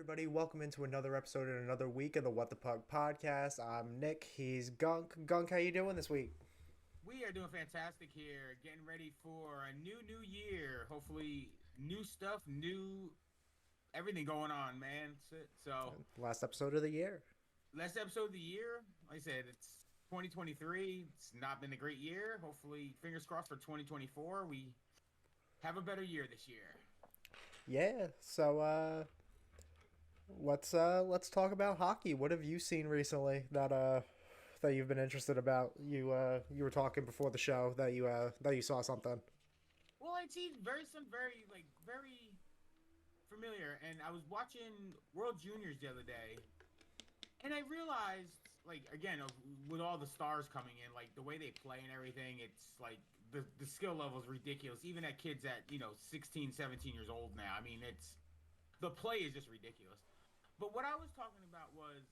everybody. Welcome into another episode and another week of the What the Puck podcast. I'm Nick. He's Gunk. Gunk, how you doing this week? We are doing fantastic here, getting ready for a new year. Hopefully, new stuff, new everything going on, man. So, Last episode of the year. last episode of the year. Like I said, it's 2023. It's not been a great year. Hopefully, fingers crossed for 2024. We have a better year this year. Yeah. Let's talk about hockey. What have you seen recently that you've been interested about? You were talking before the show that you saw something. Well, I see very familiar, and I was watching World Juniors the other day, and I realized, like, again, with all the stars coming in, like the way they play and everything, it's like the skill level is ridiculous. Even at kids at 16, 17 years old now. I mean, it's the play is just ridiculous. But what I was talking about was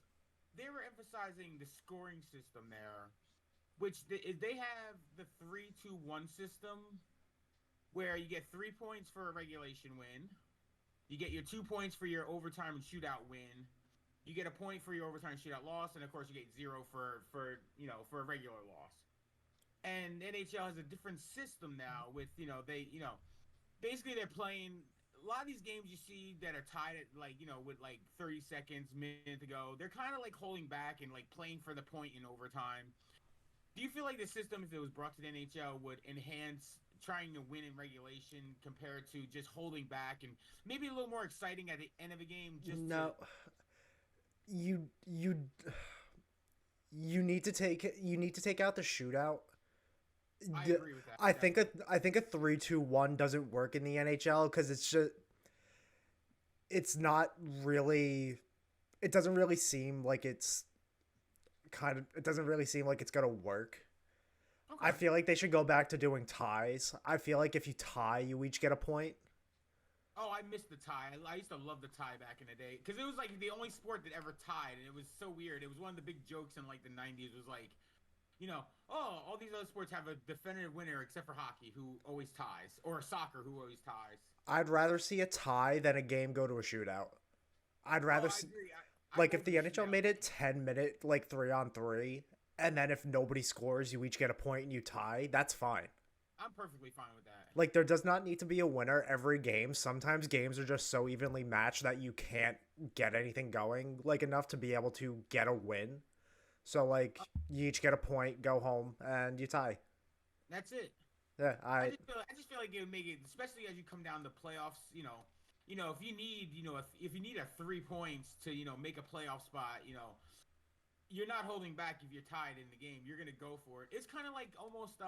they were emphasizing the scoring system there, which they have the 3-2-1 system where you get 3 points for a regulation win, you get your 2 points for your overtime and shootout win, you get a point for your overtime shootout loss, and of course you get zero for a regular loss. And NHL has a different system now with basically they're playing a lot of these games you see that are tied at with like 30 seconds minute to go. They're kind of like holding back and like playing for the point in overtime. Do you feel like the system, if it was brought to the NHL, would enhance trying to win in regulation compared to just holding back and maybe a little more exciting at the end of the game just to No, you you you need to take out the shootout. I agree with that, I think a definitely. I think a 3-2-1 doesn't work in the NHL because it's not really it doesn't really seem like it doesn't really seem like it's gonna work. I Okay. feel like they should go back to doing ties. I feel like if you tie, you each get a point. Oh, I missed the tie. I used to love the tie back in the day because it was like the only sport that ever tied, and it was so weird. It was one of the big jokes in like the '90s. Was like, oh, all these other sports have a definitive winner except for hockey, who always ties, or soccer, who always ties. I'd rather see a tie than a game go to a shootout. I'd Oh, rather I see, agree. I'm like if over the the NHL shootout made it thing. 10-minute like 3-on-3, and then if nobody scores, you each get a point and you tie. That's fine. I'm perfectly fine with that. Like there does not need to be a winner every game. Sometimes games are just so evenly matched that you can't get anything going like enough to be able to get a win. So like you each get a point, go home, and you tie. That's it. Yeah, I just feel like it would make it, especially as you come down the playoffs. If you need, if you need a 3 points to, make a playoff spot, you're not holding back if you're tied in the game. You're gonna go for it. It's kind of like almost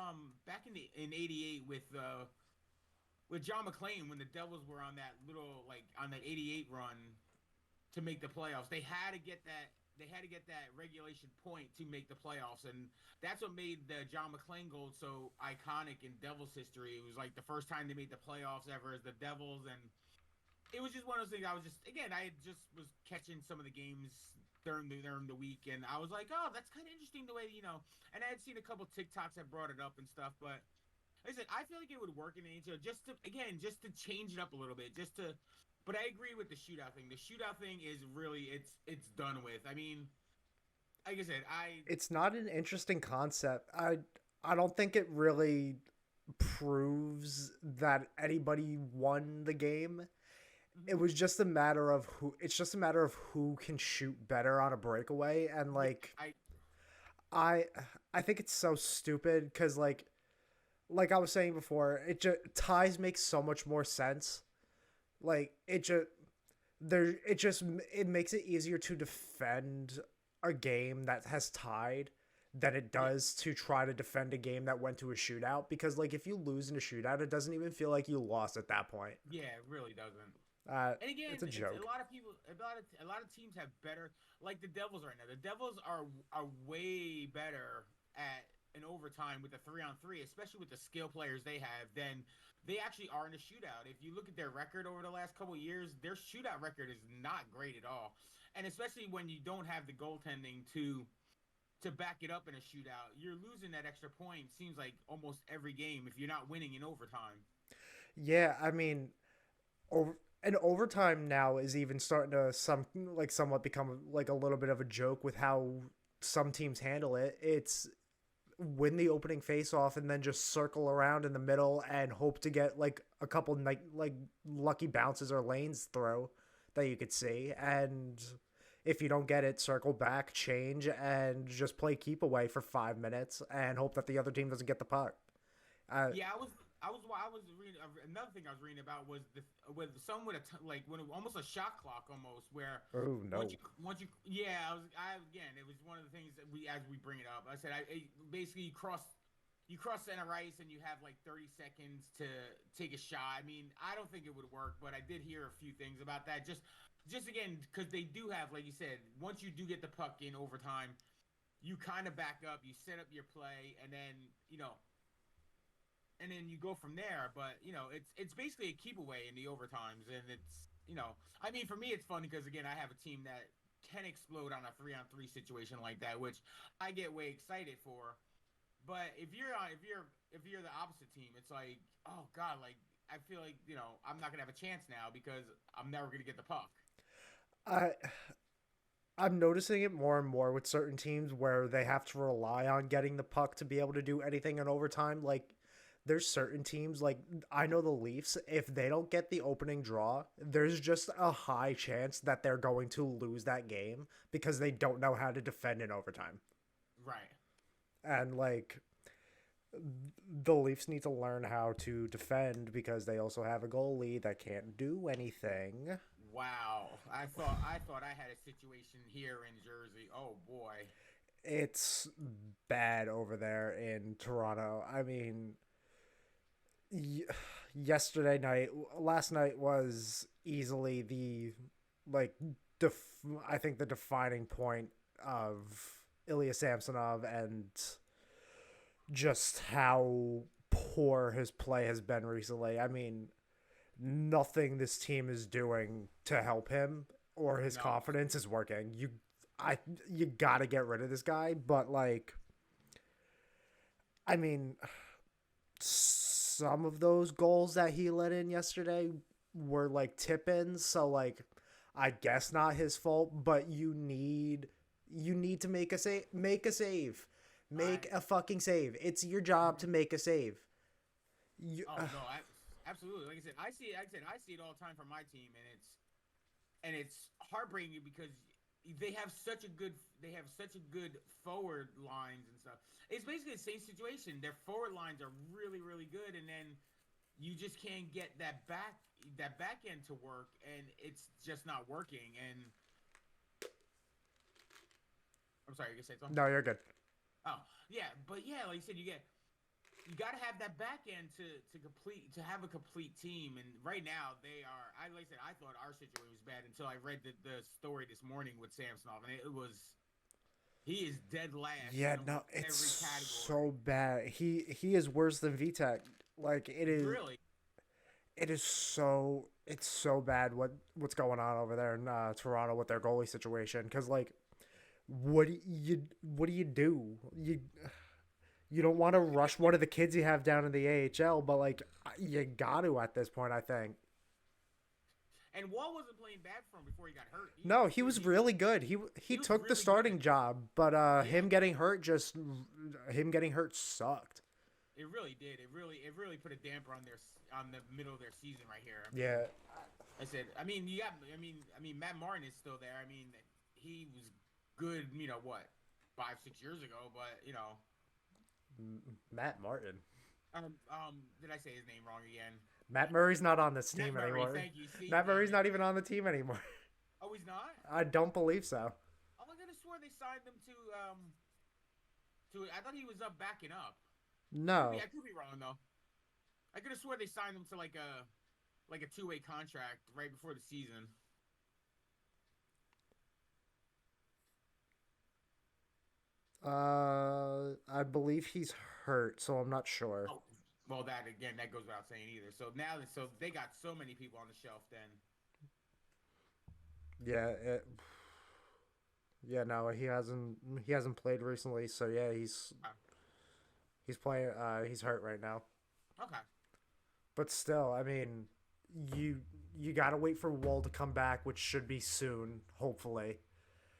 back in '88 with John McClain when the Devils were on that little like on that '88 run to make the playoffs. They had to get that regulation point to make the playoffs, and that's what made the John McClain goal so iconic in Devils history. It was like the first time they made the playoffs ever as the Devils, and it was just one of those things. I was just again, I just was catching some of the games during the week, and I was like, oh, that's kind of interesting the way And I had seen a couple TikToks that brought it up and stuff, but like I said, I feel like it would work in the NHL just to change it up a little bit, just to. But I agree with the shootout thing. The shootout thing is really it's done with. I mean, like I said, I it's not an interesting concept. I don't think it really proves that anybody won the game. It mhm. was just a matter of who it's just a matter of who can shoot better on a breakaway and Yeah, like I I I think it's so stupid cuz like I was saying before, it just ties make so much more sense. Like it just it makes it easier to defend a game that has tied than it yeah does to try to defend a game that went to a shootout because like if you lose in a shootout it doesn't even feel like you lost at that point. yeah it really doesn't. uh And it's again, a it's joke. a lot of teams have better, like the Devils right now. The Devils are way better at an overtime with a 3-on-3, especially with the skill players they have, than they actually are in a shootout. If you look at their record over the last couple of years, their shootout record is not great at all. And especially when you don't have the goaltending to back it up in a shootout, you're losing that extra point. Seems like almost every game if you're not winning in overtime. Yeah, I mean, And overtime now is even starting to somewhat become like a little bit of a joke with how some teams handle it. It's win the opening face off and then just circle around in the middle and hope to get like a couple like lucky bounces or lanes throw that you could see. And if you don't get it, circle back, change, and just play keep away for 5 minutes and hope that the other team doesn't get the puck. Uh, Yeah, I was reading another thing I was reading about was the with some with like when almost a shot clock almost where oh no. once you yeah I again it was one of the things that we as we bring it up I said basically you cross center ice and you have like 30 seconds to take a shot. I mean, I don't think it would work, but I did hear a few things about that. Just again because they do have, like you said, once you do get the puck in overtime, you kind of back up, you set up your play, and then you go from there. But it's basically a keep away in the overtimes, and I mean, for me, it's funny because again, I have a team that can explode on a 3-on-3 situation like that, which I get way excited for. But if you're the opposite team, it's like, oh god, like I feel like I'm not gonna have a chance now because I'm never gonna get the puck. I I'm noticing it more and more with certain teams where they have to rely on getting the puck to be able to do anything in overtime. Like there's certain teams like I know the Leafs, if they don't get the opening draw, there's just a high chance that they're going to lose that game because they don't know how to defend in overtime. Right. And like the Leafs need to learn how to defend because they also have a goalie that can't do anything. Wow. I thought I had a situation here in Jersey. Oh boy. It's bad over there in Toronto. I mean, y- yesterday night, last night was easily the like I think the defining point of Ilya Samsonov and just how poor his play has been recently. I mean, nothing this team is doing to help him or his No. confidence is working. I you got to get rid of this guy, but like I mean, some of those goals that he let in yesterday were like tip-ins, so like I guess not his fault, but you need to make a save. I Make a fucking save. It's your job to make a save. You, Oh no, absolutely. Like I said, I see it all the time from my team, and it's heartbreaking because they have such a good forward lines and stuff. It's basically the same situation. Their forward lines are really really good, and then you just can't get that back end to work, and it's just not working. And I'm sorry, you gonna say something? no, you're good. Oh yeah, but yeah, like you said, you got to have that back end to have a complete team. And right now they are. I like I said, I thought our situation was bad until I read the story this morning with Samsonov, and it was he is dead last Yeah, in no, almost it's every so category. bad. He is worse than VTech. Like Really, it's so bad what's going on over there in Toronto with their goalie situation. Because like, what do you do? You don't want to rush one of the kids you have down in the AHL, but like you got to at this point, I think. and Wall wasn't playing bad for him before he got hurt No, either. he was really good. He He was took the really good. starting job, but Yeah, him getting hurt sucked. it really did. It really put a damper on the middle of their season right here. I mean, Yeah, I said, I mean, you got, I mean, Matt Martin is still there. I mean, he was good, what, 5, 6 years ago, but Matt Martin. did I say his name wrong again? Matt Murray's not on this Matt team Murray. anymore. Thank you. See, Matt damn Murray's it. not even on the team anymore. Oh, he's not. I don't believe so. Oh, I could have swore they signed him to. I thought he was up backing up. No. I could be wrong though. I could have swore they signed him to like a two-way contract right before the season. I believe he's hurt, so I'm not sure. Oh, well, that again, that goes without saying either. So they got so many people on the shelf. Then Yeah, yeah, no, he hasn't played recently, so yeah, he's playing he's hurt right now. okay. But still, I mean, you you got to wait for Wall to come back, which should be soon, hopefully.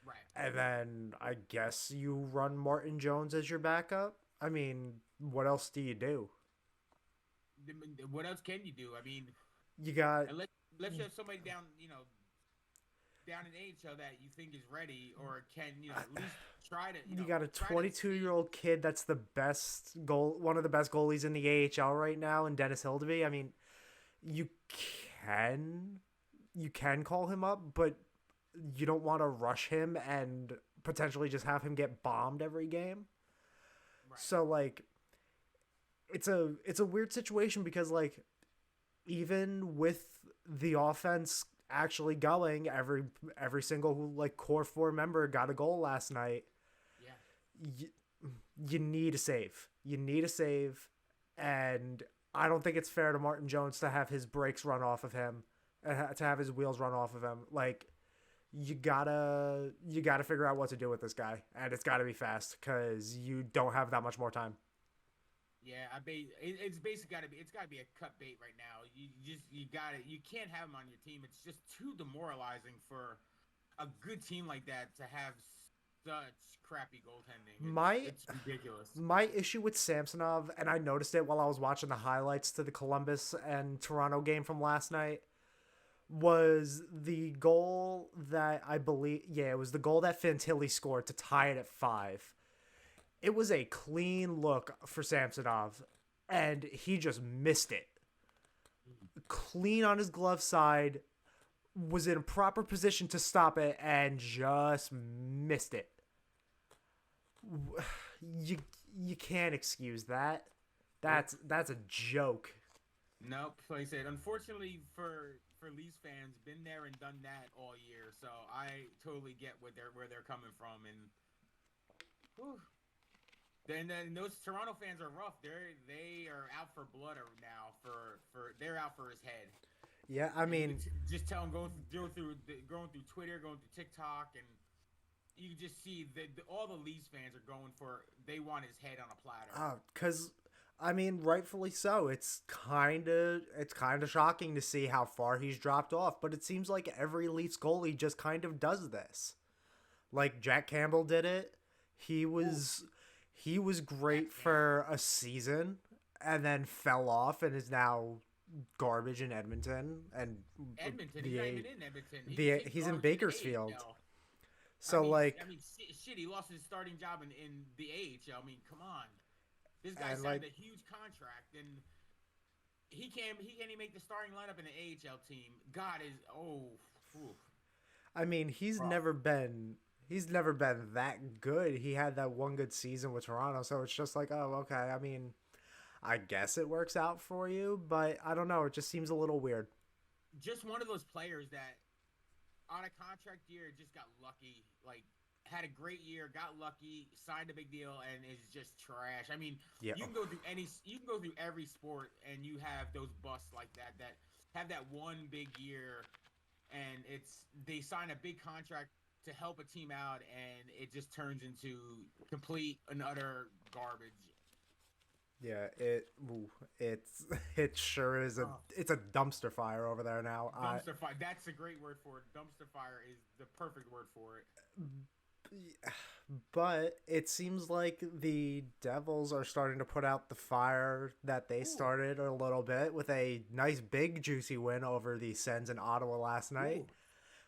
Right. And then I guess you run Martin Jones as your backup. I mean, what else do you do? What else can you do? I mean, You got unless you have somebody down, down in AHL that you think is ready or can, at least try to, you got a try to see. 22-year-old kid that's one of the best goalies in the AHL right now, and Dennis Hildeby. I mean, you can you can call him up, but you don't want to rush him and potentially just have him get bombed every game. Right. So like it's a weird situation because like even with the offense actually going, every single like core four member got a goal last night. Yeah. You, you need a save. You need a save, and I don't think it's fair to Martin Jones to have his brakes run off of him, to have his wheels run off of him. Like you gotta figure out what to do with this guy, and it's gotta be fast because you don't have that much more time. Yeah, it's basically got to be a cut bait right now. You can't have him on your team. It's just too demoralizing for a good team like that to have such crappy goaltending. My It's ridiculous. my issue with Samsonov, and I noticed it while I was watching the highlights to the Columbus and Toronto game from last night, was the goal that I believe, yeah, it was the goal that Fantilli scored to tie it at 5. It was a clean look for Samsonov, and he just missed it. Clean on his glove side, was in a proper position to stop it, and just missed it. You you can't excuse that. That's a joke. Nope. Like I said, unfortunately for Leafs fans, been there and done that all year. So I totally get where they're coming from, and whew. Then those Toronto fans are rough. They are out for blood now. They're out for his head. Yeah, I And you mean, can just tell him going through Twitter, going through TikTok, and you can just see that all the Leafs fans are going for. They want his head on a platter. because I mean, rightfully so. It's kind of shocking to see how far he's dropped off. But it seems like every Leafs goalie just kind of does this. Like Jack Campbell did it. He was he was great for a season and then fell off and is now garbage in Edmonton and Edmonton, he's the not even in Edmonton. he's in garbage Bakersfield. AHL. So like Shit. He lost his starting job in the AHL. I mean, come on. This guy and signed like a huge contract, and he can't even make the starting lineup in the AHL team. God is whew, I mean, rough. he's never been that good. He had that one good season with Toronto, so it's just like, oh, okay. I mean, I guess it works out for you, but I don't know. It just seems a little weird. Just one of those players that on a contract year just got lucky. Like had a great year, got lucky, signed a big deal, and is just trash. I mean, Yeah. you can go through every sport, and you have those busts like that have that one big year, and they sign a big contract to help a team out, and it just turns into complete and utter garbage. Yeah, it's it sure is Oh, it's a dumpster fire over there now. dumpster fire. That's a great word for it. Dumpster fire is the perfect word for it. But it seems like the Devils are starting to put out the fire that they Ooh, started a little bit with a nice big juicy win over the Sens in Ottawa last night.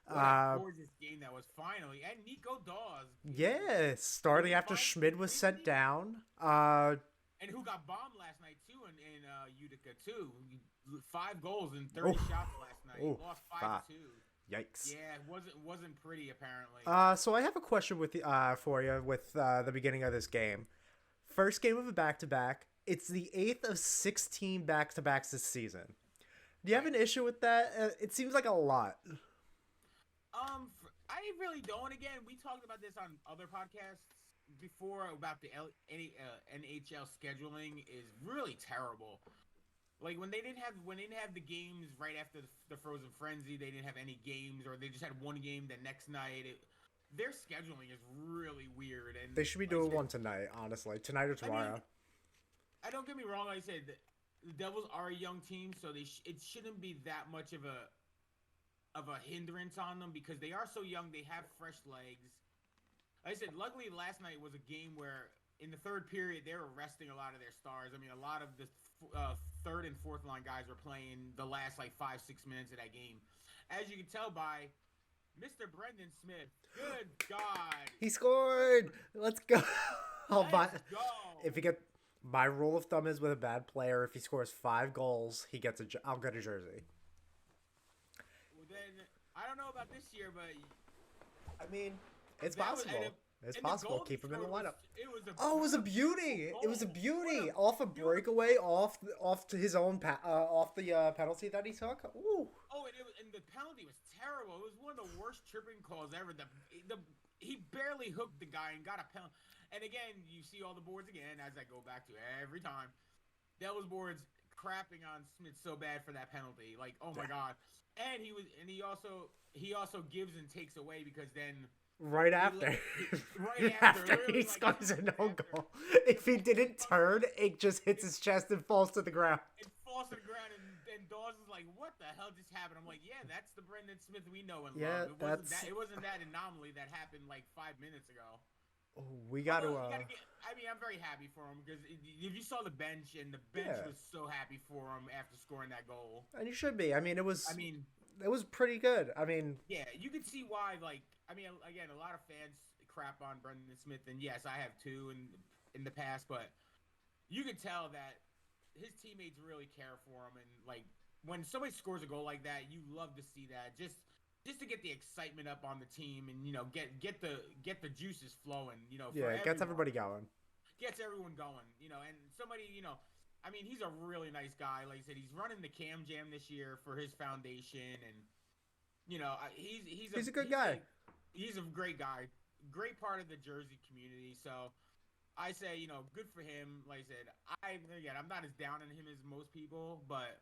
ooh. What a Uh, gorgeous game that was finally. And Nico Dawes yeah, starting getting after fined Schmid was sent crazy. down. And who got bombed last night too in Utica too. 5 goals and 30 Oh, shots last night. oh, Lost ah, 5-2. yikes. Yeah, it wasn't pretty apparently. So I have a question for you with the beginning of this game. First game of a back-to-back. It's the 8th of 16 back-to-backs this season. Do you have Right. an issue with that? It seems like a lot. I really don't. Again, we talked about this on other podcasts before about the NHL scheduling is really terrible. Like when they didn't have the games right after the Frozen Frenzy, they didn't have any games, or they just had one game the next night. Their scheduling is really weird, and They should be like I doing said, one tonight, honestly. Tonight or I mean, tomorrow. I don't get me wrong. Like I said, the Devils are a young team, so it shouldn't be that much of a hindrance on them because they are so young. They have fresh legs. Like I said, luckily last night was a game where in the third period they were resting a lot of their stars. I mean, a lot of the third and fourth line guys were playing the last like 5-6 minutes of that game. As you can tell by Mr. Brendan Smith. Good God. He scored. Let's go. Let's go. If he get my rule of thumb is with a bad player, if he scores 5 goals, he gets I'll get a jersey. Well, then I don't know about this year, but I mean, it's possible. It's possible. Keep him in the lineup. It was a beauty. It was a beauty. Off a breakaway, off to his own off the penalty that he took. Ooh. Oh, and the penalty was terrible. It was one of the worst tripping calls ever. He barely hooked the guy and got a penalty. And again, you see all the boards again, as I go back to every time. Devils boards crapping on Smith so bad for that penalty. Like, oh my God. And he also gives and takes away because then right after he scores a no goal. If he didn't turn, it just hits his chest and falls to the ground. It falls to the ground, and Dawson's like, "What the hell just happened?" I'm like, "Yeah, that's the Brendan Smith we know and love. It wasn't that anomaly that happened like 5 minutes ago." We got to. I'm very happy for him because if you saw the bench, and the bench was so happy for him after scoring that goal. And you should be. It was pretty good. Yeah, you could see why. Again, a lot of fans crap on Brendan Smith, and yes, I have too in the past, but you could tell that his teammates really care for him, and like when somebody scores a goal like that, you love to see that. Just to get the excitement up on the team, and get the juices flowing. It gets everybody going. Gets everyone going. And somebody he's a really nice guy. Like I said, he's running the Cam Jam this year for his foundation, and he's a good guy. He's a great guy, great part of the Jersey community. So I say, good for him. Like I said, I'm not as down on him as most people, but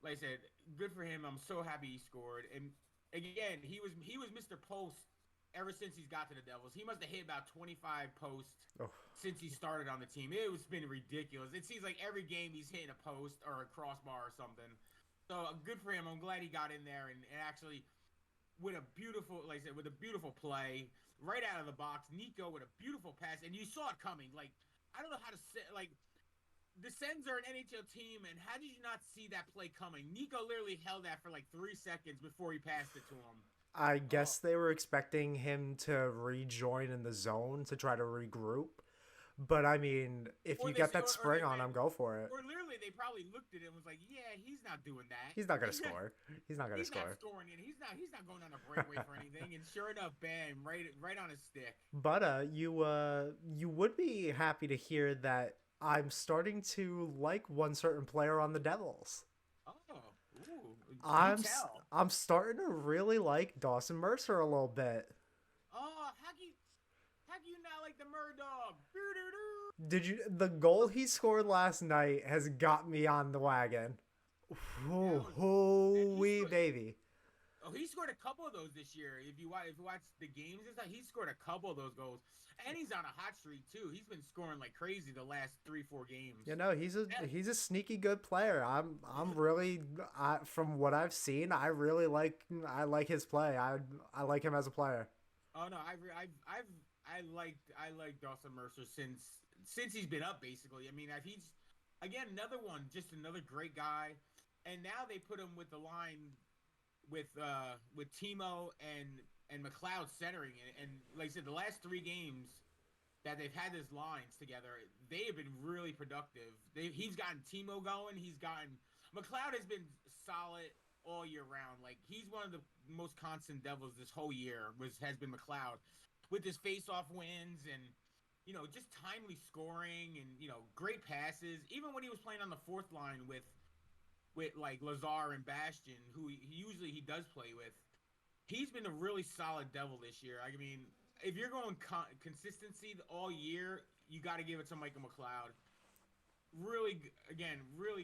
like I said, good for him. I'm so happy he scored. And again, he was Mr. Post ever since he's got to the Devils. He must have hit about 25 posts since he started on the team. It's been ridiculous. It seems like every game he's hitting a post or a crossbar or something. So good for him. I'm glad he got in there and actually with a beautiful, like I said, with a beautiful play right out of the box. Nico with a beautiful pass, and you saw it coming. Like, I don't know how to say, like, the Sens are an NHL team, and how did you not see that play coming? Nico literally held that for like 3 seconds before he passed it to him. I guess they were expecting him to rejoin in the zone to try to regroup. But if you get that spring on him, go for it. Or literally, they probably looked at it and was like, "Yeah, he's not doing that. He's not gonna score. He's not gonna score. He's not scoring it. He's not going on a breakaway for anything." And sure enough, bam, right on his stick. But you would be happy to hear that I'm starting to like one certain player on the Devils. Oh, ooh, I'm starting to really like Dawson Mercer a little bit. Oh, how can you not like the Murdog? The goal he scored last night has got me on the wagon. Holy baby. Oh, he scored a couple of those this year. If you watch the games and stuff, he scored a couple of those goals. And he's on a hot streak too. He's been scoring like crazy the last 3-4 games. He's a sneaky good player. I'm really from what I've seen, I like his play. I like him as a player. Oh no, I like Dawson Mercer since he's been up basically. He's again another great guy. And now they put him with the line with Timo and McLeod centering it. And like I said, the last 3 games that they've had these lines together, they have been really productive. He's gotten Timo going. McLeod has been solid all year round. Like, he's one of the most constant Devils this whole year has been McLeod with his face-off wins and just timely scoring and great passes. Even when he was playing on the fourth line with like Lazar and Bastion, who he does play with, he's been a really solid Devil this year. If you're going consistency all year, you got to give it to Michael McLeod. Really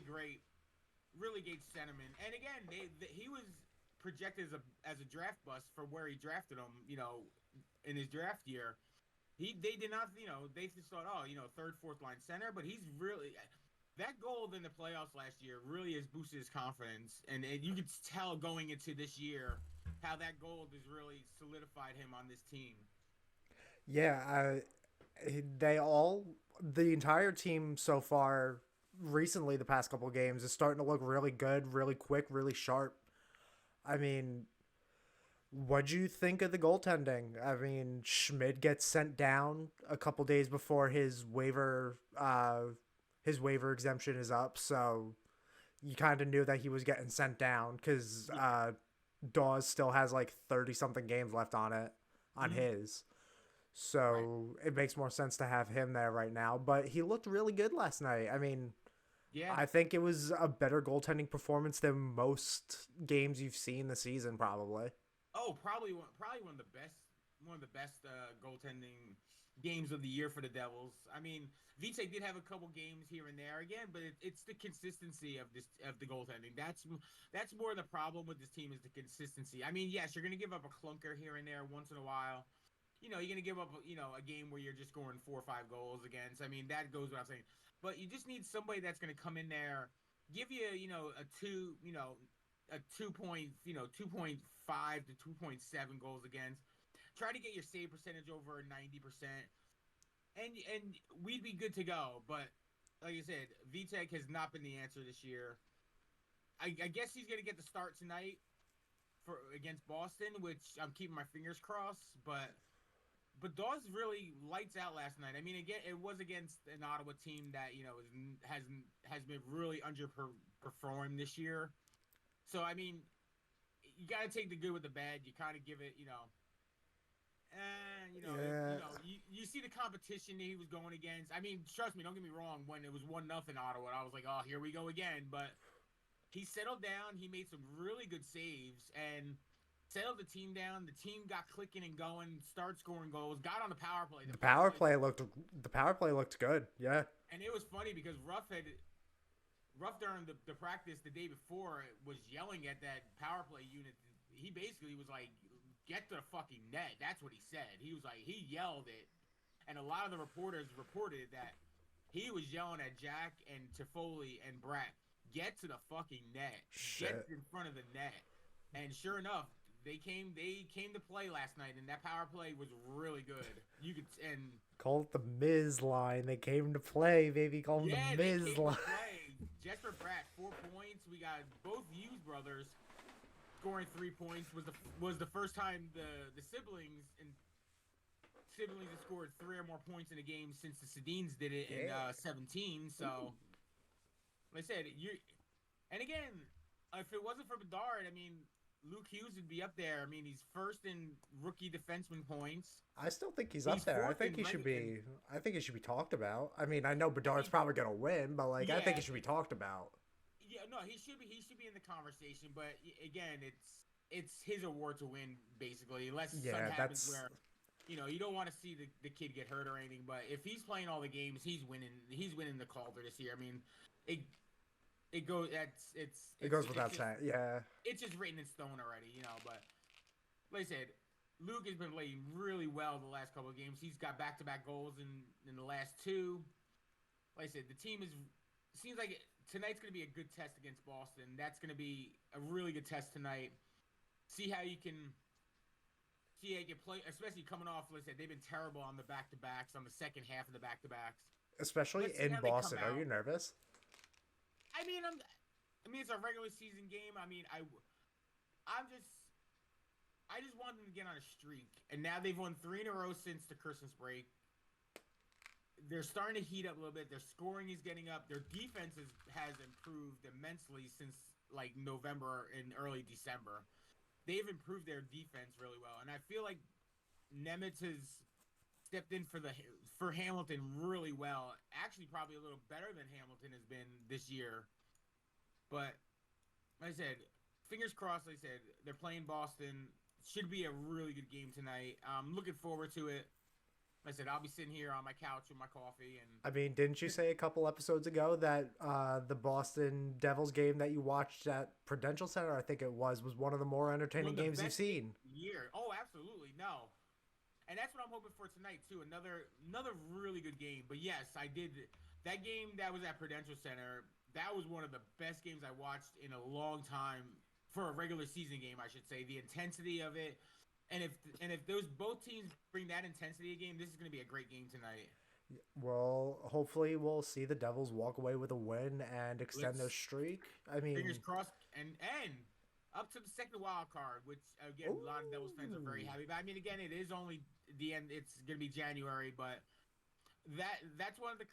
great sentiment. And again, he was projected as a draft bust for where he drafted him. In his draft year, they did not. They just thought, third, fourth line center, but he's really. that goal in the playoffs last year really has boosted his confidence, and you could tell going into this year how that goal has really solidified him on this team. Yeah, the entire team so far, recently, the past couple games, is starting to look really good, really quick, really sharp. I mean, what'd you think of the goaltending? I mean, Schmidt gets sent down a couple days before his waiver exemption is up, so you kind of knew that he was getting sent down because Yeah. Dawes still has like 30 something games left on Mhm. his. Right. So it makes more sense to have him there right now. But he looked really good last night. I mean, Yeah. I think it was a better goaltending performance than most games you've seen this season, probably. Oh, probably one of the best goaltending games of the year for the Devils. I mean, Vitek did have a couple games here and there again, but it's the consistency of the goaltending. That's more the problem with this team is the consistency. I mean, yes, you're gonna give up a clunker here and there once in a while. You're gonna give up a game where you're just scoring 4 or 5 goals against. I mean, that goes without saying. But you just need somebody that's gonna come in there, give you a two, a 2.5 to 2.7 goals against. Try to get your save percentage over 90%, and we'd be good to go. But like I said, Vitek has not been the answer this year. I guess he's gonna get the start tonight for against Boston, which I'm keeping my fingers crossed. But Dawes really lights out last night. I mean, again, it was against an Ottawa team that has been really underperformed this year. So I mean, you got to take the good with the bad. You kind of give it, Yeah. you see the competition that he was going against. I mean, trust me, don't get me wrong. When it was 1-0 Ottawa, I was like, oh, here we go again. But he settled down. He made some really good saves and settled the team down. The team got clicking and going, started scoring goals, got on the power play. The The power power play, play looked the power play looked good. Yeah. and it was funny because Ruff during the practice the day before was yelling at that power play unit. He basically was like, "Get to the fucking net." That's what he said. He was like, he yelled it, and a lot of the reporters reported that he was yelling at Jack and Toffoli and Brett, "Get to the fucking net. Get Shit. in front of the net." And sure enough, they came to play last night, and that power play was really good. You could and Call it the Miz line. They came to play, baby. Call them the Yeah, they Miz came to line. play. Jesper Bratt, 4 points. We got both Hughes brothers scoring 3 points. Was the first time the siblings have scored 3 or more points in a game since the Sedins did it in Yeah. 17. So, like I said, you and again, if it wasn't for Bedard, I mean, Luke Hughes would be up there. I mean, he's first in rookie defenseman points. I still think he's up He's there. fourth in and I think he should be talked about. I mean, I know I Bedard's mean, probably gonna win, but like, I think yeah, he should be talked about. yeah, no, he should be in the conversation, but again, it's his award to win basically, unless something Yeah, happens that's where you don't want to see the kid get hurt or anything. But if he's playing all the games, he's winning. He's winning the Calder this year. I mean, it it goes. it goes It's without just saying. Yeah. written in stone already. But like I said, Luke has been playing really well the last couple of games. He's got back-to-back goals in the last two. Like I said, the team is seems like tonight's going to be a good test against Boston. That's going to be a really good test tonight. See how you can play, especially coming off. Like I said, they've been terrible on the back to backs, on the second half of the back to backs. Especially Let's see in how they come Boston. Are out. you nervous? I mean, it's a regular season game. I mean, I'm just, I just want them to get on a streak, and now they've won 3 in a row since the Christmas break. They're starting to heat up a little bit. Their scoring is getting up. Their defense has improved immensely since like November and early December. They've improved their defense really well, and I feel like Nemitz has stepped in for Hamilton really well. Actually, probably a little better than Hamilton has been this year. But like I said, fingers crossed. Like I said, they're playing Boston. Should be a really good game tonight. I'm looking forward to it. Like I said, I'll be sitting here on my couch with my coffee and I mean, didn't you say a couple episodes ago that the Boston Devils game that you watched at Prudential Center, I think it was one of the more one entertaining of the games you've best games seen? of the year. Oh, absolutely. No. And that's what I'm hoping for tonight too. Another really good game. But yes, I did. that game that was at Prudential Center, that was one of the best games I watched in a long time for a regular season game, I should say. The intensity of it, and if those both teams bring that intensity a game, this is going to be a great game tonight. Well, hopefully we'll see the Devils walk away with a win and extend their Let's streak. I fingers mean, crossed, and up to the second wild card, which again a lot of Devils fans are very ooh, happy. But I mean, again, it is only the end. It's going to be January, but that's one of the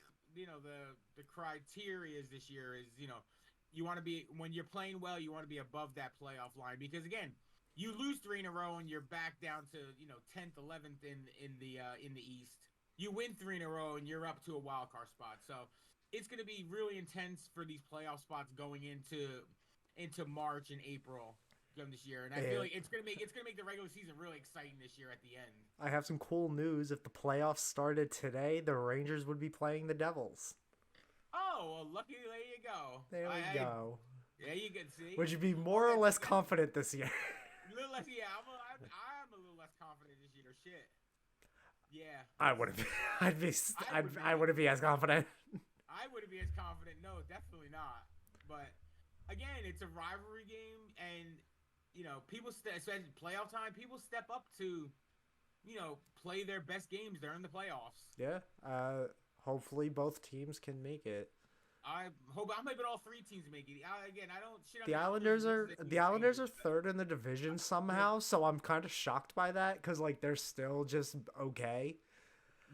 the criteria this year is you want to be when you're playing well, you want to be above that playoff line because again, you lose three in a row and you're back down to 10th, 11th in the East. You win three in a row and you're up to a wild card spot. So it's going to be really intense for these playoff spots going into March and April this year, and I feel eh, like it's gonna make the regular season really exciting this year at the end. I have some cool news. If the playoffs started today, the Rangers would be playing the Devils. Oh, well, lucky there you go. There we go. Yeah, you can see. Would you be All more or that less together. confident this year? A little less, yeah. I'm a little less confident this year. Shit. Yeah. I wouldn't be. I'd be. I would I be. wouldn't be as confident. I wouldn't be as confident. No, definitely not. But again, it's a rivalry game, and people especially playoff time. People step up to, play their best games during the playoffs. Yeah. Hopefully both teams can make it. I'm hoping all three teams make it. Again, I don't shit on The Islanders Islanders as much are as I do the Islanders are Rangers, but third in the division somehow, so I'm kind of shocked by that because like they're still just okay.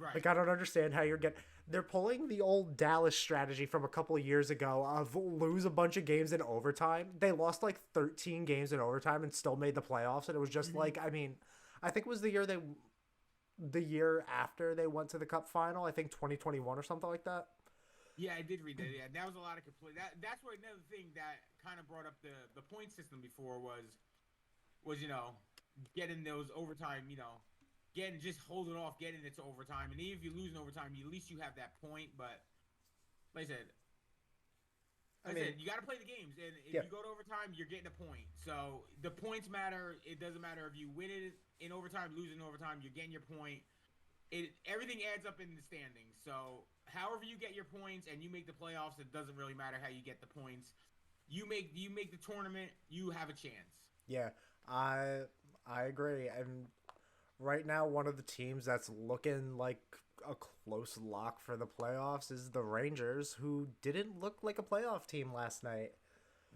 right. Like I don't understand how you're getting. They're pulling the old Dallas strategy from a couple of years ago of lose a bunch of games in overtime. They lost like 13 games in overtime and still made the playoffs, and it was just Mhm. like I mean, I think it was the year after they went to the Cup final. I think 2021 or something like that. Yeah, I did read that. Yeah, that was a lot of complete. That's what another thing that kind of brought up the point system before was getting those overtime. Getting just holding off, getting it to overtime, and even if you lose in overtime, at least you have that point. But like I said, I mean, you got to play the games, and if yeah, you go to overtime, you're getting a point. So the points matter. It doesn't matter if you win it in overtime, lose in overtime. You're getting your point. Everything adds up in the standings. So however you get your points and you make the playoffs, it doesn't really matter how you get the points. You make the tournament, you have a chance. yeah, I agree. And right now, one of the teams that's looking like a close lock for the playoffs is the Rangers, who didn't look like a playoff team last night.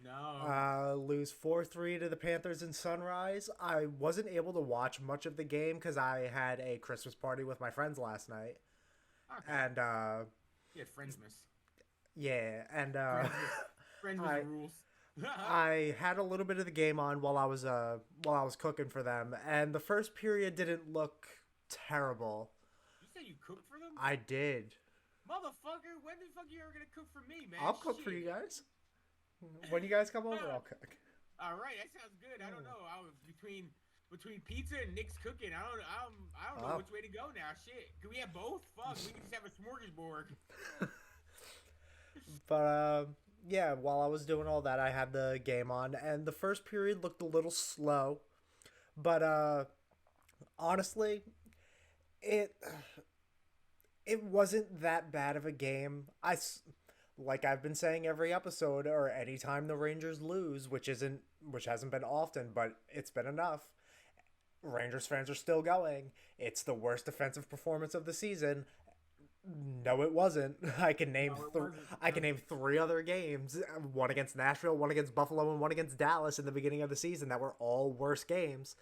No. Lose 4-3 to the Panthers in Sunrise. I wasn't able to watch much of the game because I had a Christmas party with my friends last night. Okay. And, Yeah, Friendsmas. yeah, and, Friendsmas I, rules. I had a little bit of the game on while I was cooking for them, and the first period didn't look terrible. You said you cooked for them? I did. Motherfucker, when the fuck you ever gonna cook for me, man? I'll cook for Shit. you guys. When you guys come over, I'll cook. All right, that sounds good. I don't know. I was between pizza and Nick's cooking. I don't know Oh. which way to go now. Shit, can we have both? Fuck, we can just have a smorgasbord. But yeah, while I was doing all that, I had the game on, and the first period looked a little slow, but honestly, it it wasn't that bad of a game. Like I've been saying every episode or anytime the Rangers lose, which hasn't been often, but it's been enough. Rangers fans are still going. It's the worst defensive performance of the season. No, it wasn't. No, it wasn't. I can name three other games: one against Nashville, one against Buffalo, and one against Dallas in the beginning of the season that were all worse games.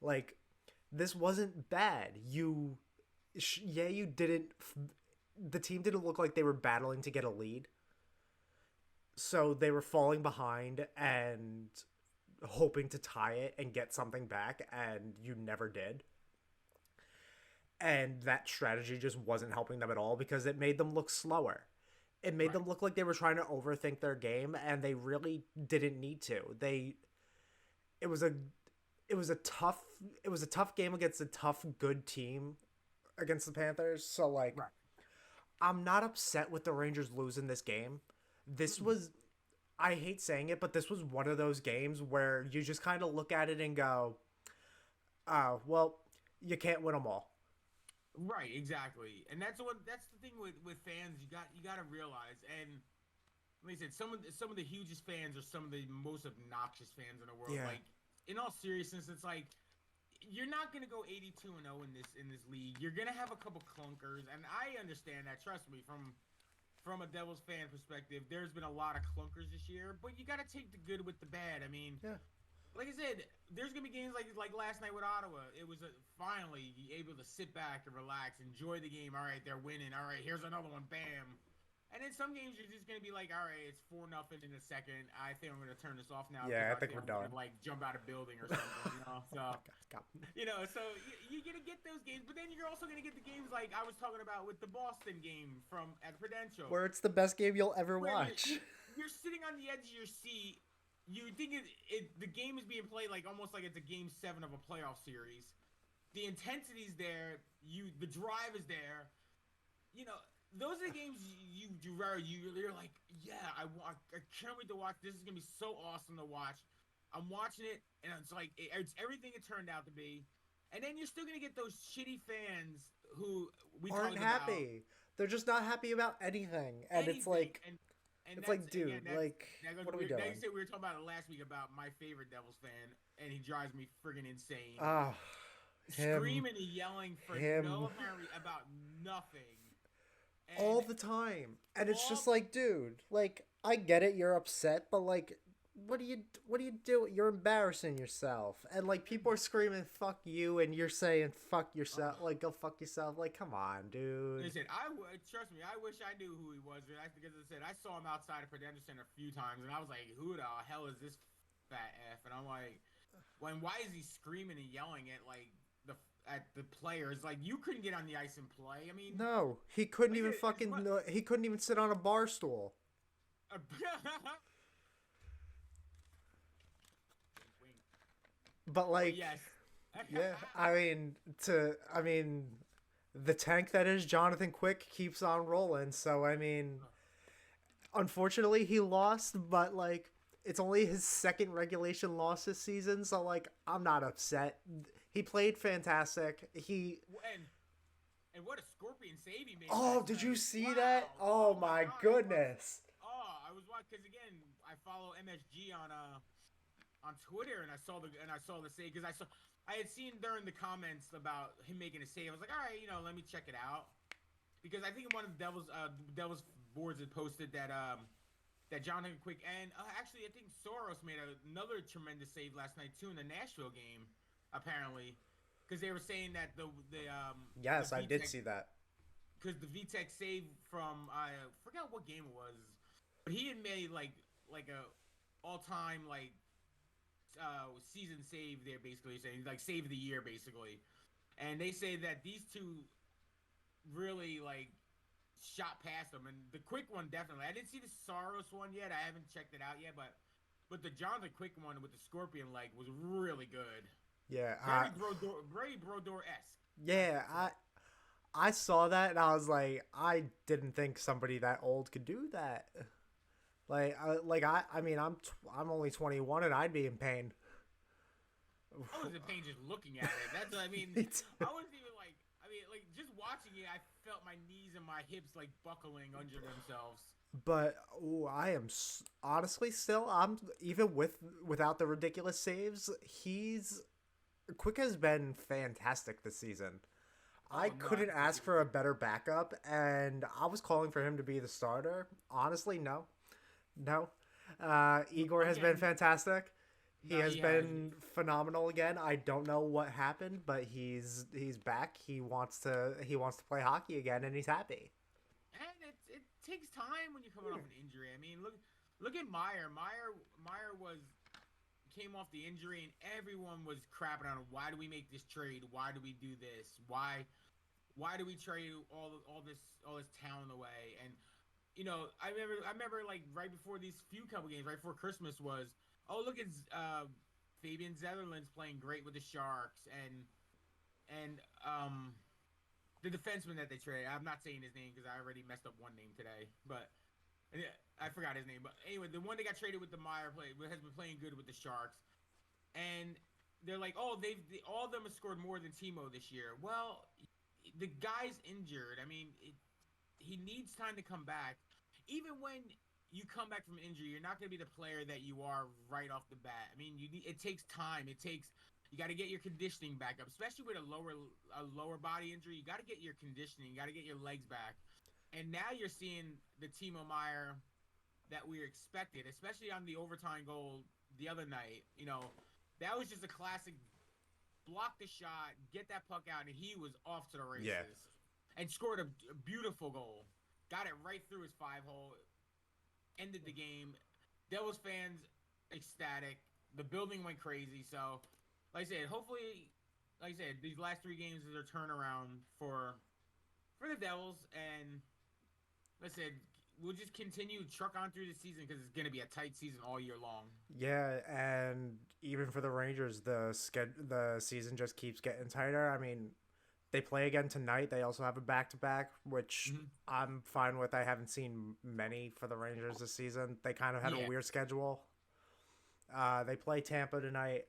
Like this wasn't bad. You didn't. The team didn't look like they were battling to get a lead, so they were falling behind and hoping to tie it and get something back, and you never did. And that strategy just wasn't helping them at all because it made them look slower. It made Right. them look like they were trying to overthink their game, and they really didn't need to. It was a it was a tough game against a tough good team against the Panthers. So like Right. I'm not upset with the Rangers losing this game. This was I hate saying it, but this was one of those games where you just kind of look at it and go, "Oh, well, you can't win them all." Right, exactly. And that's the thing with fans you got to realize. And like I said, some of the hugest fans are some of the most obnoxious fans in the world. Yeah. Like in all seriousness, it's like you're not going to go 82 and 0 in this league. You're going to have a couple clunkers, and I understand that. Trust me, from a Devils fan perspective, there's been a lot of clunkers this year, but you got to take the good with the bad. I mean, Yeah. like I said, there's gonna be games like last night with Ottawa. It was finally able to sit back and relax, enjoy the game. All right, they're winning. All right, here's another one. Bam. And then some games you're just gonna be like, all right, it's 4-0 in a second. I think I'm gonna turn this off now because Yeah, I I think think we're I'm gonna done. like jump out of building or something. So God. so you're gonna get those games, but then you're also gonna get the games like I was talking about with the Boston game from at Prudential, Where it's the best game you'll ever where watch. you're sitting on the edge of your seat. You think the game is being played like almost like it's a game 7 of a playoff series. The intensity's there. The drive is there. You know, those are the games you're like, yeah, I can't wait to watch. This is gonna be so awesome to watch. I'm watching it, and it's like it's everything it turned out to be. And then you're still gonna get those shitty fans who we Aren't talked about happy. They're just not happy about anything. And anything, and it's that's like, again dude, like, that goes what are we weird. Now you doing? said we were talking about it last week about my favorite Devils fan, and he drives me friggin' insane. Ah, him, Screaming and yelling for no him, apparent about nothing, all and the time. And it's just all like, dude, like, I get it, you're upset, but like, what do you do? You're embarrassing yourself. And like, people are screaming, fuck you, and you're saying, fuck yourself, like, go fuck yourself. Like, come on, dude. listen. Trust me. I wish I knew who he was, because I said I saw him outside of Prudential Center a few times, and I was like, who the hell is this fat f? And I'm like, why is he screaming and yelling at the players? Like you couldn't get on the ice and play. I mean, No, he couldn't like even it's fucking, what. he couldn't even sit on a bar stool. Wink, wink. But But like, yes. yeah, I mean, the tank that is Jonathan Quick keeps on rolling. So I mean, unfortunately he lost, but like, it's only his second regulation loss this season. So like, I'm not upset. He played fantastic. and and what a scorpion save he made Oh, last did you night! see that? Wow! Oh Oh my my God! goodness. I was watching because again I follow MSG on Twitter, and I saw the save because I had seen during the comments about him making a save. I was like, all right, let me check it out because I think one of the Devils boards had posted that Jonathan Quick and actually I think Soros made another tremendous save last night too in the Nashville game, apparently, because they were saying that the Yes, I did VTech see that. because the VTech save from I forgot what game it was, but he had made like a all time season save there, basically saying like save of the year basically, and they say that these two really shot past them, and the Quick one definitely. I didn't see the Saros one yet. I haven't checked it out yet, but the Jonathan Quick one with the scorpion leg was really good. Yeah, Very Brodor esque. yeah, I saw that and I was like, I didn't think somebody that old could do that. I mean, I'm only 21 and I'd be in pain. I was in pain just looking at it. That's what I mean. Me too. I wasn't even like just watching it. I felt my knees and my hips like buckling under themselves. But ooh, honestly still, I'm even without the ridiculous saves, he's Quick has been fantastic this season. I Oh no, I couldn't completely ask for a agree. better backup, and I was calling for him to be the starter. Honestly, no. No. Igor has been Again, fantastic. He no, has he has. been phenomenal again. I don't know what happened, but he's back. He wants to play hockey again, and he's happy. And it takes time when you're coming off an injury. I mean, look at Meyer. Meyer was came off the injury, and everyone was crapping on him. Why do we make this trade? Why do we do this? Why do we trade all this talent away? And I remember like right before these few couple games, right before Christmas was, oh look at Fabian Zetterlund's playing great with the Sharks, and the defenseman that they traded. I'm not saying his name because I already messed up one name today, but yeah, I forgot his name. But anyway, the one that got traded with the Meyer has been playing good with the Sharks, and they're like, oh, all of them have scored more than Timo this year. Well, the guy's injured. I mean, he needs time to come back. Even when you come back from injury, you're not going to be the player that you are right off the bat. I mean, it takes time. You got to get your conditioning back up, especially with a lower body injury. You got to get your conditioning. You got to get your legs back. And now you're seeing the Timo Meyer that we expected, especially on the overtime goal the other night. That was just a classic block the shot, get that puck out, and he was off to the races. Yeah. And scored a beautiful goal. Got it right through his 5-hole. Ended the game. Devils fans ecstatic. The building went crazy. So, like I said, hopefully, these last 3 games is a turnaround for the Devils. And like I said, we'll just continue to truck on through the season because it's going to be a tight season all year long. Yeah, and even for the Rangers, the season just keeps getting tighter. I mean, they play again tonight. They also have a back-to-back, which I'm fine with. I haven't seen many for the Rangers this season. They kind of had a weird schedule. They play Tampa tonight.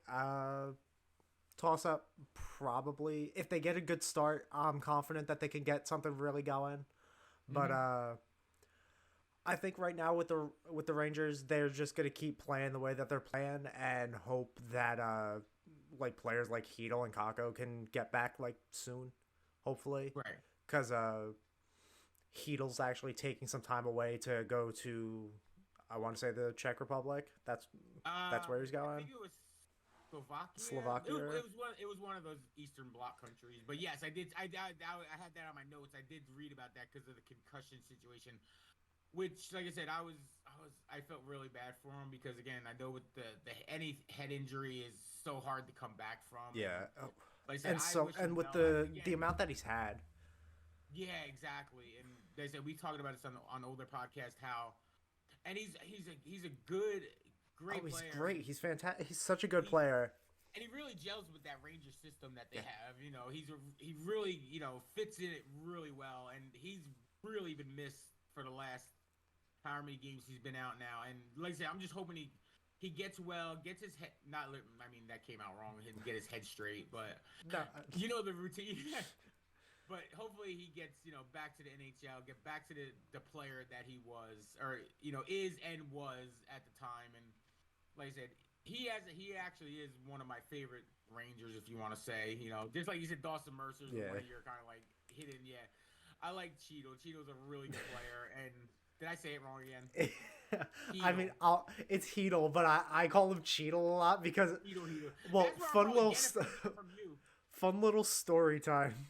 Toss-up, probably. If they get a good start, I'm confident that they can get something really going. But I think right now with the Rangers, they're just gonna keep playing the way that they're playing and hope that like players like Hedel and Kako can get back like soon, hopefully. Right. Because Hedel's actually taking some time away to go to, I want to say, the Czech Republic. That's where he's going. I think it was Slovakia. It was one of those Eastern Bloc countries. But yes, I did. I had that on my notes. I did read about that because of the concussion situation. Which, like I said, I felt really bad for him because, again, I know with any head injury is so hard to come back from. Yeah, like I said, and with the amount that he's had. Yeah, exactly. And they said we talked about this on older podcast and he's a great player. He's great. He's fantastic. He's such a good player. And he really gels with that Ranger system that they have. He really fits in it really well, and he's really been missed for the last however many games he's been out now. And like I said, I'm just hoping he gets well, gets his head that came out wrong. He didn't get his head straight, but the routine. But hopefully he gets back to the NHL, get back to the player that he was or is and was at the time. And like I said, he actually is one of my favorite Rangers, if you want to say. Just like you said, Dawson Mercer's one of your kind of like hidden. Yeah, I like Cheeto. Cheeto's a really good player. And did I say it wrong again? I mean, it's Hedel, but I call him Cheetle a lot because Hedel. Well, fun little story time.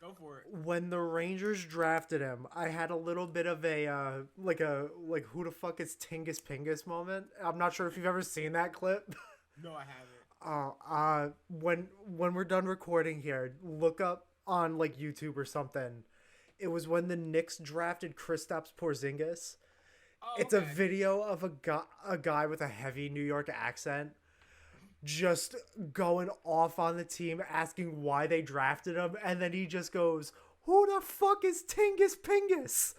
Go for it. When the Rangers drafted him, I had a little bit of a like who the fuck is Tingus Pingus moment. I'm not sure if you've ever seen that clip. No, I haven't. When we're done recording here, look up on like YouTube or something. It was when the Knicks drafted Kristaps Porzingis. Oh, it's a video of a guy with a heavy New York accent just going off on the team, asking why they drafted him, and then he just goes, "Who the fuck is Tingus Pingus?"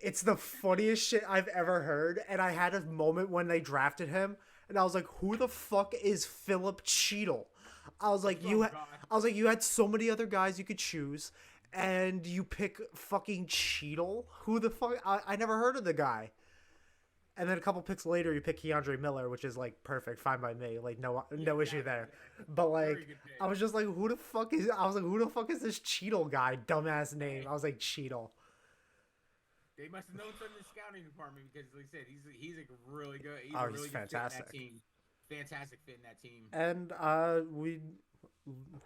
It's the funniest shit I've ever heard, and I had a moment when they drafted him, and I was like, "Who the fuck is Philip Cheetle?" I was like, you had so many other guys you could choose, and you pick fucking Cheetle? Who the fuck? I never heard of the guy. And then a couple picks later, you pick Keandre Miller, which is like perfect, fine by me, like no issue there. But like, I was just like, who the fuck is this Cheetle guy? Dumbass name. I was like, Cheetle. They must have known something in the scouting department because, like I said, he's like really good. He's a really good fantastic. Fit in that team. Fantastic fit in that team. And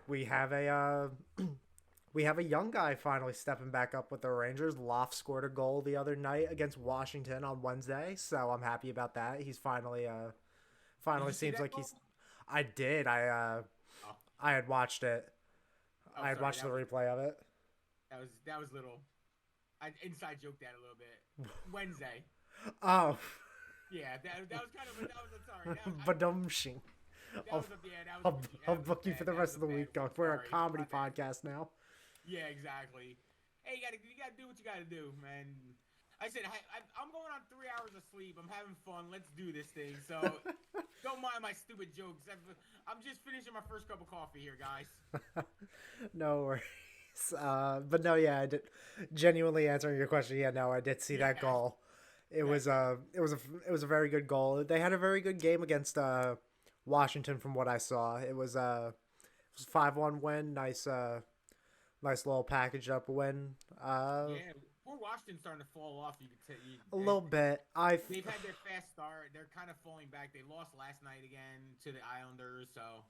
we have a we have a young guy finally stepping back up with the Rangers. Loft scored a goal the other night against Washington on Wednesday, so I'm happy about that. He's finally seems like he's. I did. I had watched it. I had watched the replay of it. That was little. I inside joked that a little bit. Wednesday. Oh. Yeah, that was kind of. Sorry. Badumshing. I'll book you for the rest of the week. We're a comedy podcast now. Yeah, exactly. Hey, you gotta do what you gotta do, man. I said I'm going on 3 hours of sleep. I'm having fun. Let's do this thing. So don't mind my stupid jokes. I'm just finishing my first cup of coffee here, guys. No worries. But no, yeah, I did genuinely answering your question. Yeah, no, I did see Yeah. that goal. It Right. was it was a very good goal. They had a very good game against Washington from what I saw. It was 5-1 win. Nice little packaged up win. Yeah. Poor Washington's starting to fall off. You could tell. A little bit. They've had their fast start. They're kind of falling back. They lost last night again to the Islanders. So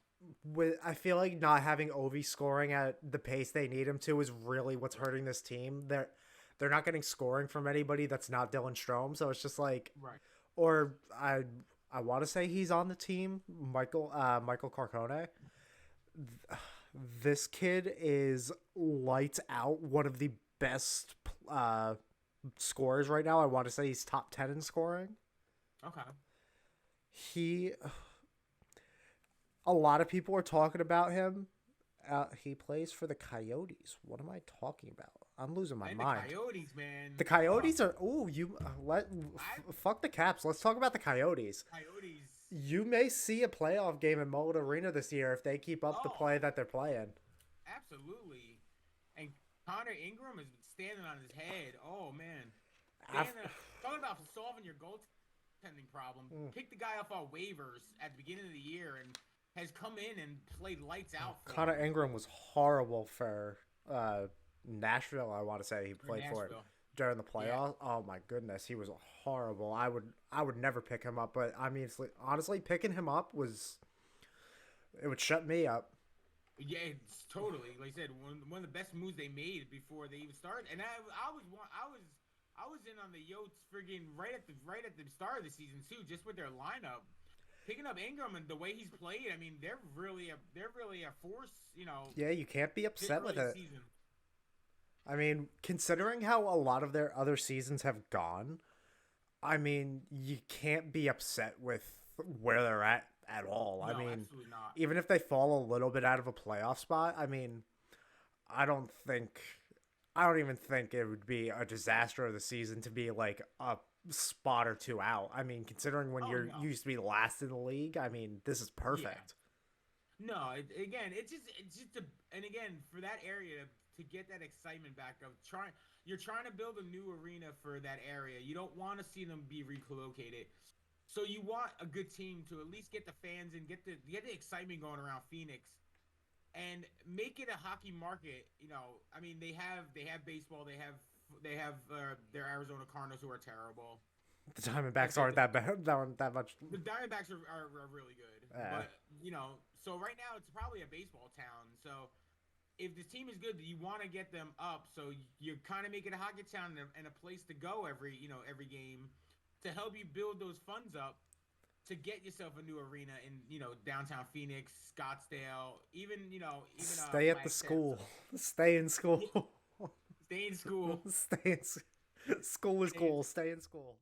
I feel like not having Ovi scoring at the pace they need him to is really what's hurting this team. They're not getting scoring from anybody that's not Dylan Strome, so it's just like, right. or I want to say he's on the team, Michael Carcone. This kid is lights out. One of the best scorers right now. I want to say he's top 10 in scoring. Okay. He A lot of people are talking about him. He plays for the Coyotes. What am I talking about? I'm losing my mind. The Coyotes, man. The Coyotes are. Oh, you fuck the Caps. Let's talk about the Coyotes. Coyotes. You may see a playoff game in Mullet Arena this year if they keep up the play that they're playing. Absolutely. And Connor Ingram has been standing on his head. Oh man. Talking about solving your goaltending problem. Pick the guy off our waivers at the beginning of the year and has come in and played lights out. Connor Ingram was horrible for Nashville. I want to say he played for it during the playoffs. Yeah. Oh my goodness, he was horrible. I would never pick him up, but I mean, honestly, picking him up it would shut me up. Yeah, it's totally. Like I said, one of the best moves they made before they even started. And I was in on the Yotes friggin' right at the start of the season too, just with their lineup. Picking up Ingram and the way he's played, I mean, they're really a force, you know. Yeah, you can't be upset with it. Season. I mean, considering how a lot of their other seasons have gone, I mean, you can't be upset with where they're at all. No, I mean, absolutely not. Even if they fall a little bit out of a playoff spot, I mean, I don't even think it would be a disaster of the season to be like a spot or two out. I mean, considering when you used to be last in the league, I mean, this is perfect. Yeah. No, it's just and again, for that area to get that excitement back of you're trying to build a new arena for that area. You don't want to see them be relocated. So you want a good team to at least get the fans and get the excitement going around Phoenix and make it a hockey market. You know, I mean, they have baseball, they have their Arizona Cardinals who are terrible. The Diamondbacks aren't that bad, that much. The Diamondbacks are really good. Yeah. But, you know, so right now it's probably a baseball town. So if this team is good, you want to get them up. So you kind of make it a hockey town and a place to go every game to help you build those funds up to get yourself a new arena in, you know, downtown Phoenix, Scottsdale, even stay at the school. Stay in school. Stay in school. School is cool. Stay in school.